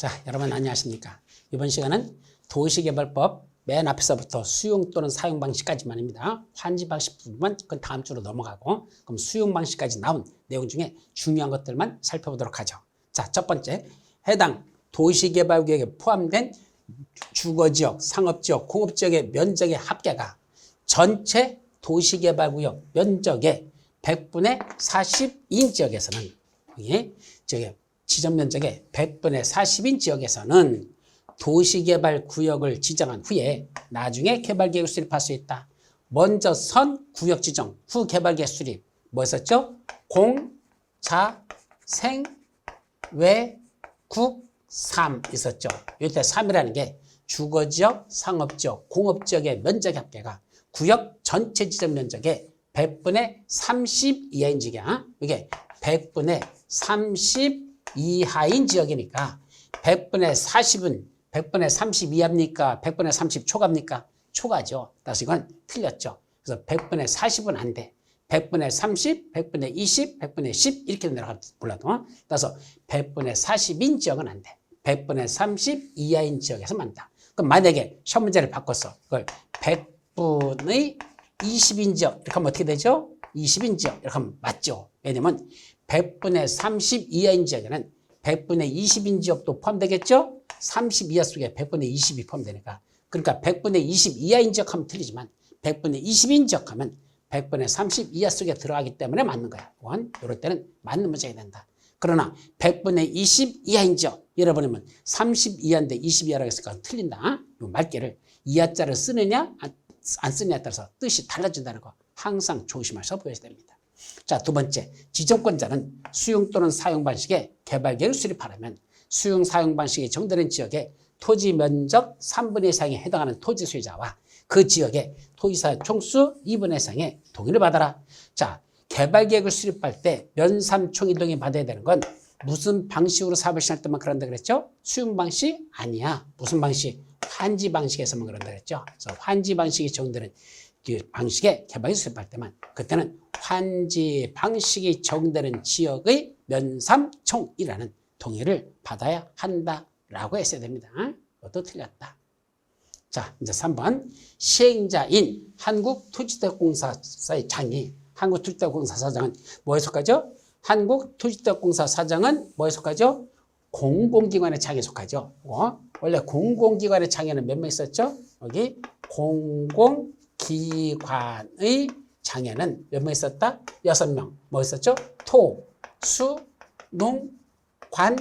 자, 여러분 안녕하십니까? 이번 시간은 도시개발법 맨 앞에서부터 수용 또는 사용 방식까지만입니다. 환지 방식 부분만 그건 다음 주로 넘어가고 그럼 수용 방식까지 나온 내용 중에 중요한 것들만 살펴보도록 하죠. 자, 첫 번째, 해당 도시개발구역에 포함된 주거지역, 상업지역, 공업지역의 면적의 합계가 전체 도시개발구역 면적의 100분의 40인 지역에서는 지점 면적의 100분의 40인 지역에서는 도시개발구역을 지정한 후에 나중에 개발계획을 수립할 수 있다. 먼저 선 구역 지정, 후 개발계획 수립. 뭐 했었죠? 공, 자, 생, 외, 국, 삼 있었죠. 이때 3이라는 게 주거지역, 상업지역, 공업지역의 면적 합계가 구역 전체 지점 면적의 100분의 30 이하인 지역이야. 이게 100분의 30 이하인 지역이니까 100분의 40은 100분의 30 이하입니까? 100분의 30 초과입니까? 초과죠. 따라서 이건 틀렸죠. 그래서 100분의 40은 안 돼. 100분의 30, 100분의 20, 100분의 10 이렇게 내려가면 몰라도. 따라서 100분의 40인 지역은 안 돼. 100분의 30 이하인 지역에서 만다. 그럼 만약에 시험 문제를 바꿨어. 그걸 100분의 20인 지역 이렇게 하면 어떻게 되죠? 20인 지역 이렇게 하면 맞죠. 왜냐면 100분의 30 이하인 지역에는 100분의 20인 지역도 포함되겠죠? 30 이하 속에 100분의 20이 포함되니까. 그러니까 100분의 20 이하인 지역 하면 틀리지만 100분의 20인 지역 하면 100분의 30 이하 속에 들어가기 때문에 맞는 거야. 이건 이럴 때는 맞는 문제가 된다. 그러나 100분의 20 이하인 지역 여러분이면 30 이하인데 20 이하라고 했으니까 틀린다. 이 말귀를 이하자를 쓰느냐 안 쓰느냐에 따라서 뜻이 달라진다는 거 항상 조심해서 보셔야 됩니다. 자, 두 번째, 지정권자는 수용 또는 사용 방식의 개발계획을 수립하려면 수용 사용 방식이 정되는 지역의 토지 면적 3분의 1 이상에 해당하는 토지 소유자와 그 지역의 토지사 총수 2분의 1 이상의 동의를 받아라. 자, 개발계획을 수립할 때 면삼총이 동의 받아야 되는 건 무슨 방식으로 사업을 시작할 때만 그런다 그랬죠? 수용 방식? 아니야. 무슨 방식? 환지 방식에서만 그런다 그랬죠. 그래서 환지 방식이 적용되는 그 방식의 개발계획을 수립할 때만 그때는 환지 방식이 적용되는 지역의 면삼총이라는 동의를 받아야 한다라고 했어야 됩니다. 이것도 틀렸다. 자, 이제 3번. 시행자인 한국토지대공사의 장이 한국토지대공사 사장은 뭐에 속하죠? 한국토지대공사 사장은 뭐에 속하죠? 공공기관의 장에 속하죠. 원래 공공기관의 장에는 몇 명 있었죠? 여기 공공기관의 장에는 몇 명 있었다? 6명. 뭐 있었죠? 토, 수, 농, 관,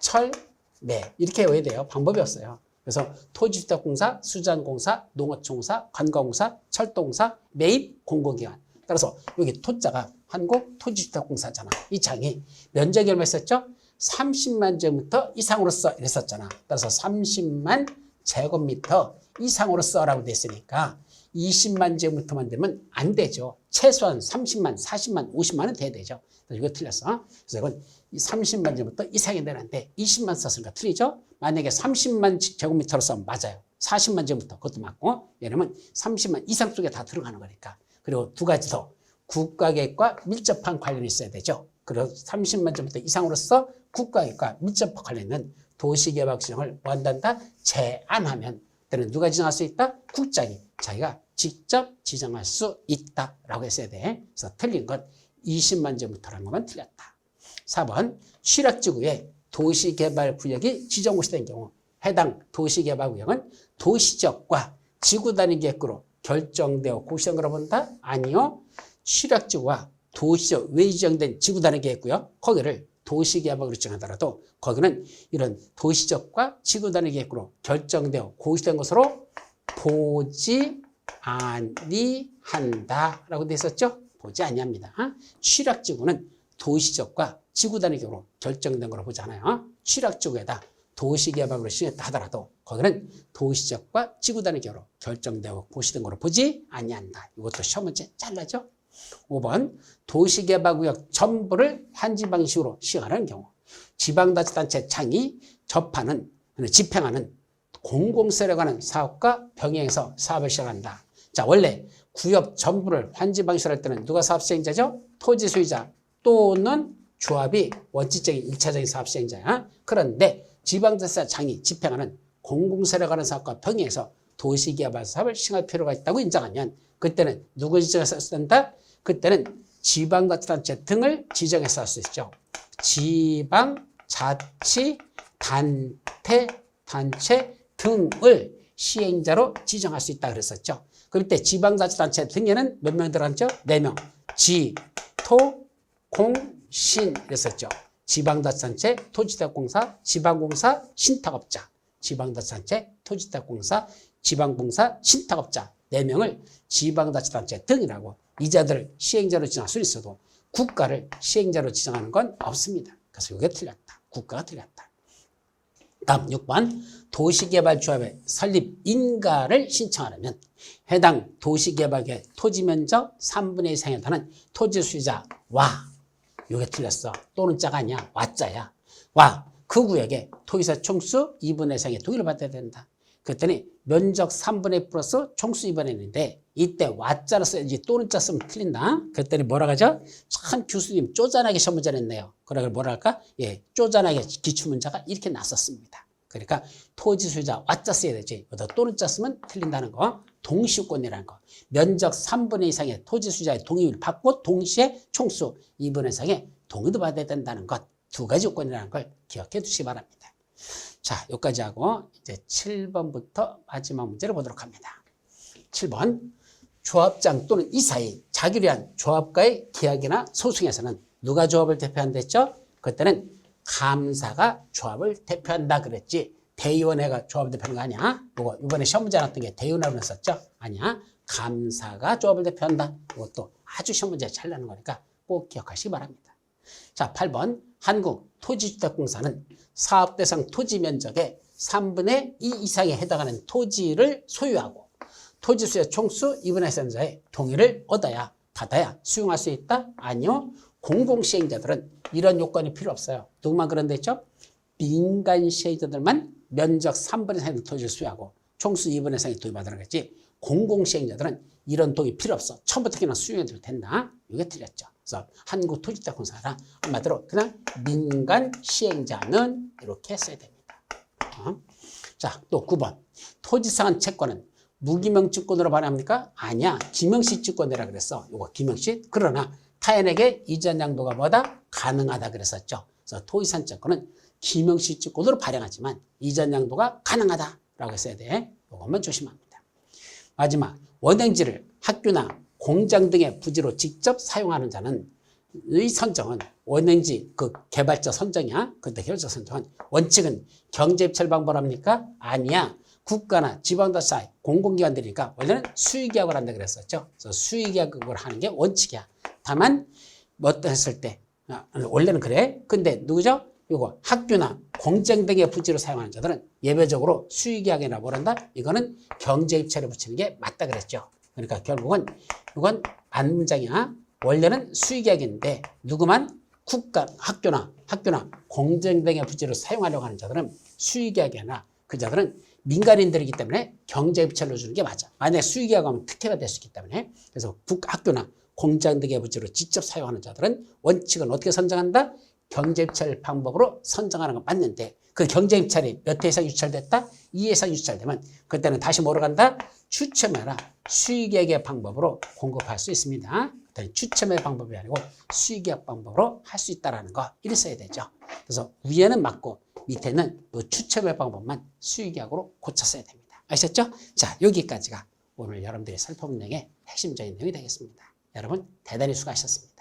철, 매. 이렇게 외워야 돼요. 방법이 없어요. 그래서 토지주택공사, 수자원공사, 농어촌공사, 관광공사, 철도공사, 매입, 공공기관. 따라서 여기 토자가 한국토지주택공사잖아. 이 장이 면적이 얼마 있었죠? 30만 제곱미터 이상으로 써 이랬었잖아. 따라서 30만 제곱미터 이상으로 써라고 됐으니까 20만 제곱미터만 되면 안 되죠. 최소한 30만, 40만, 50만은 돼야 되죠. 이거 틀렸어. 그래서 이건 30만 제곱미터 이상이 되는데 20만 썼으니까 틀리죠. 만약에 30만 제곱미터로 써면 맞아요. 40만 제곱미터 그것도 맞고 왜냐면 30만 이상 쪽에 다 들어가는 거니까. 그리고 두 가지 더 국가계획과 밀접한 관련이 있어야 되죠. 그리고 30만 제곱미터 이상으로서 국가계획과 밀접한 관련은 도시개발 지정을 원한다 제안하면 때는 누가 지정할 수 있다? 국장이 자기가 직접 지정할 수 있다라고 했어야 돼. 그래서 틀린 건 20만 제곱미터라는 것만 틀렸다. 4번 취락지구에 도시개발구역이 지정고시 된 경우 해당 도시개발구역은 도시지역과 지구단위계획으로 결정되어 고시된 거로 본다? 아니요. 취락지구와 도시지역 외 지정된 지구단위계획구역 거기를 도시개발구역으로 지정하더라도 거기는 이런 도시지역과 지구단위계획구로 결정되어 고시된 것으로 보지 아니한다라고 돼 있었죠? 보지 아니합니다. 취락지구는 도시지역과 지구단위계획으로 결정된 거로 보지 않아요. 취락지구에다 도시개발구역으로 시행했다 하더라도 거기는 도시지역과 지구단위계획으로 결정되고 고시된 거로 보지 아니한다. 이것도 시험 문제 잘라죠? 5번 도시개발구역 전부를 환지 방식으로 시행하는 경우 지방자치단체 장이 집행하는 공공세에 관한 사업과 병행해서 사업을 시작한다. 자, 원래 구역 전부를 환지 방식으로 할 때는 누가 사업 시행자죠? 토지 소유자 또는 조합이 원칙적인 1차적인 사업 시행자야. 그런데 지방자치단체장이 집행하는 공공세를 관한 사업과 병행해서 도시개발 사업을 시행할 필요가 있다고 인정하면 그때는 누구 지정해서 쓴다? 그때는 지방자치단체 등을 지정해서 할 수 있죠. 지방자치단체 등을 시행자로 지정할 수 있다 그랬었죠. 그때 지방자치단체 등에는 몇 명 들어갔죠? 4명. 지, 토, 공, 신 그랬었죠. 지방자치단체, 토지대공사, 지방공사, 신탁업자. 지방자치단체, 토지대공사, 지방공사, 신탁업자 4명을 지방자치단체 등이라고 이자들을 시행자로 지정할 수 있어도 국가를 시행자로 지정하는 건 없습니다. 그래서 이게 틀렸다. 국가가 틀렸다. 다음 6번 도시개발조합의 설립 인가를 신청하려면 해당 도시개발의 토지면적 3분의 2 이상에 해당하는 토지소유자와 이게 틀렸어. 또는 자가 아니야. 와자야. 와. 그 구역에 토지사 총수 2분의 1 이상의 동의를 받아야 된다. 그랬더니 면적 3분의 1 플러스 총수 2분의 1인데 이때 와자로 써야지 또는 자 쓰면 틀린다. 그랬더니 뭐라 하죠? 참 교수님 쪼잔하게 시험 문제 냈네요. 그러고 뭐라 할까? 예, 쪼잔하게 기출문제가 이렇게 났었습니다. 그러니까 토지 소유자 와자 써야 되지. 또는 자 쓰면 틀린다는 거. 동시효권이라는 거. 면적 3분의 2 이상의 토지 소유자의 동의를 받고 동시에 총수 2분의 1 이상의 동의도 받아야 된다는 것. 2가지 요건이라는 걸 기억해 두시기 바랍니다. 자, 여기까지 하고 이제 7번부터 마지막 문제를 보도록 합니다. 7번 조합장 또는 이사의 자기를 위한 조합과의 계약이나 소송에서는 누가 조합을 대표한다 했죠? 그때는 감사가 조합을 대표한다 그랬지 대의원회가 조합을 대표하는 거 아니야? 이거 이번에 시험 문제 나왔던 게 대의원회로 했었죠? 아니야. 감사가 조합을 대표한다. 이것도 아주 시험 문제 잘 나는 거니까 꼭 기억하시기 바랍니다. 자, 8번 한국토지주택공사는 사업 대상 토지 면적의 3분의 2 이상에 해당하는 토지를 소유하고 토지 소유자 총수 2분의 1 이상자의 동의를 얻어야 받아야 수용할 수 있다? 아니요. 공공시행자들은 이런 요건이 필요 없어요. 누구만 그런데 있죠? 민간 시행자들만 면적 3분의 1 이상의 토지를 소유하고 총수 2분의 1 이상의 동의 받으라고 했지 공공시행자들은 이런 동의 필요 없어. 처음부터 그냥 수용해도 된다. 이게 틀렸죠. 그래서 한국토지주택공사라 한마디로 그냥 민간 시행자는 이렇게 써야 됩니다. 자, 또 9번 토지상한 채권은 무기명증권으로 발행합니까? 아니야. 기명시 증권이라 그랬어. 이거 기명시. 그러나 타인에게 이전 양도가 뭐다? 가능하다 그랬었죠. 그래서 토지상 채권은 기명시 증권으로 발행하지만 이전 양도가 가능하다라고 했어야 돼. 이것만 조심합니다. 마지막 원행지를 학교나 공장 등의 부지로 직접 사용하는 자는 의 선정은 원행지 그 개발자 선정이야. 근데 개발자 선정은 원칙은 경제입찰 방법합니까? 아니야. 국가나 지방자치 공공기관들이니까 원래는 수의계약을 한다 그랬었죠. 그래서 수의계약을 하는 게 원칙이야. 다만 뭐 했을 때 원래는 그래. 근데 누구죠? 이거 학교나 공장 등의 부지로 사용하는 자들은 예외적으로 수의계약이나 뭐란다? 이거는 경제입찰을 붙이는 게 맞다 그랬죠. 그러니까 결국은 이건 반문장이야. 원래는 수의계약인데 누구만 국가, 학교나 공장 등의 부지로 사용하려고 하는 자들은 수의계약이 아니라 그 자들은 민간인들이기 때문에 경제입찰로 주는 게 맞아. 만약에 수의계약하면 특혜가 될 수 있기 때문에 그래서 학교나 공장 등의 부지로 직접 사용하는 자들은 원칙은 어떻게 선정한다? 경제입찰 방법으로 선정하는 건 맞는데 그 경제입찰이 몇 회 이상 유찰됐다? 2회 이상 유찰되면 그때는 다시 뭐로 간다? 추첨해라 수의계약의 방법으로 공급할 수 있습니다. 추첨의 방법이 아니고 수의계약 방법으로 할 수 있다는 거 이리 써야 되죠. 그래서 위에는 맞고 밑에는 이 추첨의 방법만 수의계약으로 고쳐 써야 됩니다. 아셨죠? 자, 여기까지가 오늘 여러분들이 살펴본 내용의 핵심적인 내용이 되겠습니다. 여러분 대단히 수고하셨습니다.